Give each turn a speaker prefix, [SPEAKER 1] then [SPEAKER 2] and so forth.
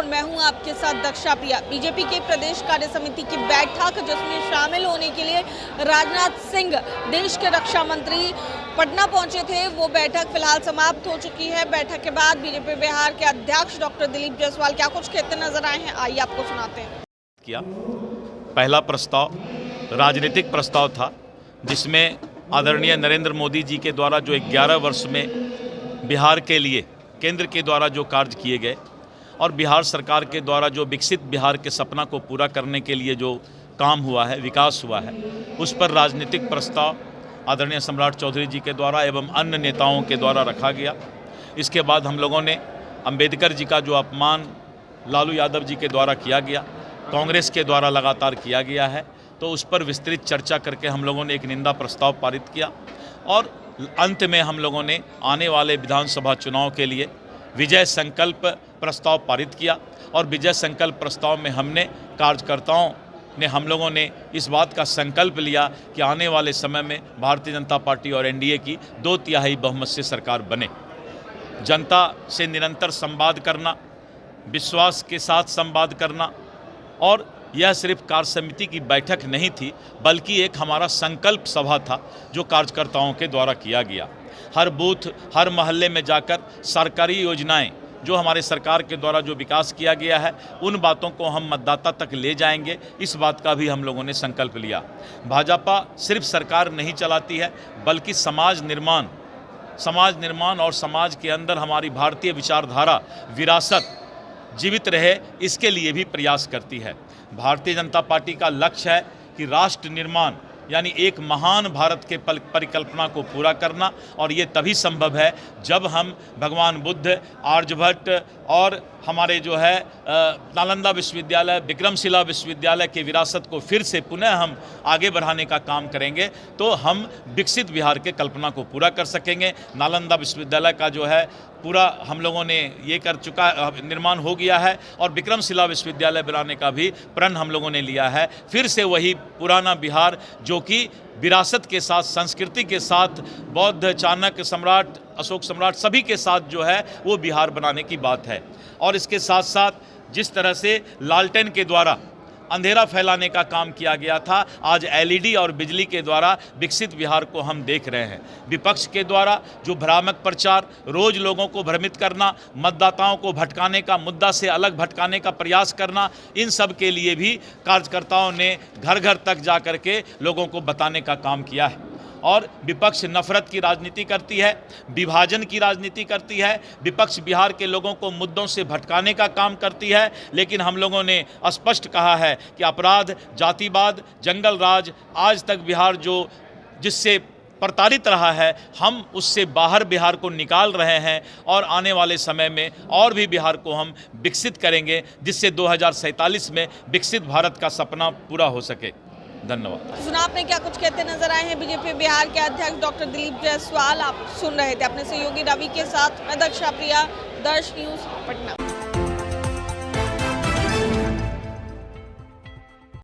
[SPEAKER 1] और मैं हूं आपके साथ दक्षा प्रिया। बीजेपी के प्रदेश कार्य समिति की बैठक जिसमें शामिल होने के लिए राजनाथ सिंह देश के रक्षा मंत्री पटना पहुंचे थे, वो बैठक फिलहाल समाप्त हो चुकी है। बैठक के बाद बीजेपी बिहार के अध्यक्ष डॉक्टर दिलीप जायसवाल क्या कुछ कहते नजर आए हैं, आइए आपको सुनाते हैं।
[SPEAKER 2] किया पहला प्रस्ताव राजनीतिक प्रस्ताव था, जिसमें आदरणीय नरेंद्र मोदी जी के द्वारा जो 11 वर्ष में बिहार के लिए केंद्र के द्वारा जो कार्य किए गए और बिहार सरकार के द्वारा जो विकसित बिहार के सपना को पूरा करने के लिए जो काम हुआ है, विकास हुआ है, उस पर राजनीतिक प्रस्ताव आदरणीय सम्राट चौधरी जी के द्वारा एवं अन्य नेताओं के द्वारा रखा गया। इसके बाद हम लोगों ने अंबेडकर जी का जो अपमान लालू यादव जी के द्वारा किया गया, कांग्रेस के द्वारा लगातार किया गया है, तो उस पर विस्तृत चर्चा करके हम लोगों ने एक निंदा प्रस्ताव पारित किया और अंत में हम लोगों ने आने वाले विधानसभा चुनाव के लिए विजय संकल्प प्रस्ताव पारित किया। और विजय संकल्प प्रस्ताव में हमने कार्यकर्ताओं ने हम लोगों ने इस बात का संकल्प लिया कि आने वाले समय में भारतीय जनता पार्टी और एनडीए की 2/3 बहुमत से सरकार बने। जनता से निरंतर संवाद करना, विश्वास के साथ संवाद करना, और यह सिर्फ कार्य समिति की बैठक नहीं थी बल्कि एक हमारा संकल्प सभा था जो कार्यकर्ताओं के द्वारा किया गया। हर बूथ, हर मोहल्ले में जाकर सरकारी योजनाएं जो हमारे सरकार के द्वारा जो विकास किया गया है, उन बातों को हम मतदाता तक ले जाएंगे, इस बात का भी हम लोगों ने संकल्प लिया। भाजपा सिर्फ सरकार नहीं चलाती है बल्कि समाज निर्माण और समाज के अंदर हमारी भारतीय विचारधारा, विरासत जीवित रहे, इसके लिए भी प्रयास करती है। भारतीय जनता पार्टी का लक्ष्य है कि राष्ट्र निर्माण यानी एक महान भारत के परिकल्पना को पूरा करना, और ये तभी संभव है जब हम भगवान बुद्ध, आर्यभट्ट और हमारे जो है नालंदा विश्वविद्यालय, विक्रमशिला विश्वविद्यालय के विरासत को फिर से पुनः हम आगे बढ़ाने का काम करेंगे, तो हम विकसित बिहार के कल्पना को पूरा कर सकेंगे। नालंदा विश्वविद्यालय का जो है पूरा हम लोगों ने ये कर चुका, निर्माण हो गया है, और विक्रमशिला विश्वविद्यालय बनाने का भी प्रण हम लोगों ने लिया है। फिर से वही पुराना बिहार जो कि विरासत के साथ, संस्कृति के साथ, बौद्ध, चाणक्य सम्राट, अशोक सम्राट सभी के साथ जो है वो बिहार बनाने की बात है। और इसके साथ साथ जिस तरह से लालटेन के द्वारा अंधेरा फैलाने का काम किया गया था, आज एलईडी और बिजली के द्वारा विकसित बिहार को हम देख रहे हैं। विपक्ष के द्वारा जो भ्रामक प्रचार, रोज लोगों को भ्रमित करना, मतदाताओं को भटकाने का, मुद्दा से अलग भटकाने का प्रयास करना, इन सब के लिए भी कार्यकर्ताओं ने घर घर तक जा कर के लोगों को बताने का काम किया है। और विपक्ष नफरत की राजनीति करती है, विभाजन की राजनीति करती है, विपक्ष बिहार के लोगों को मुद्दों से भटकाने का काम करती है। लेकिन हम लोगों ने स्पष्ट कहा है कि अपराध, जातिवाद, जंगल राज, आज तक बिहार जो जिससे प्रताड़ित रहा है, हम उससे बाहर बिहार को निकाल रहे हैं, और आने वाले समय में और भी बिहार को हम विकसित करेंगे, जिससे 2047 में विकसित भारत का सपना पूरा हो सके। धन्यवाद।
[SPEAKER 1] सुना आपने क्या कुछ कहते नजर आए हैं बीजेपी बिहार के अध्यक्ष डॉक्टर दिलीप जायसवाल। आप सुन रहे थे अपने सहयोगी रवि के साथ, मैं दक्षा प्रिया, दर्श न्यूज पटना।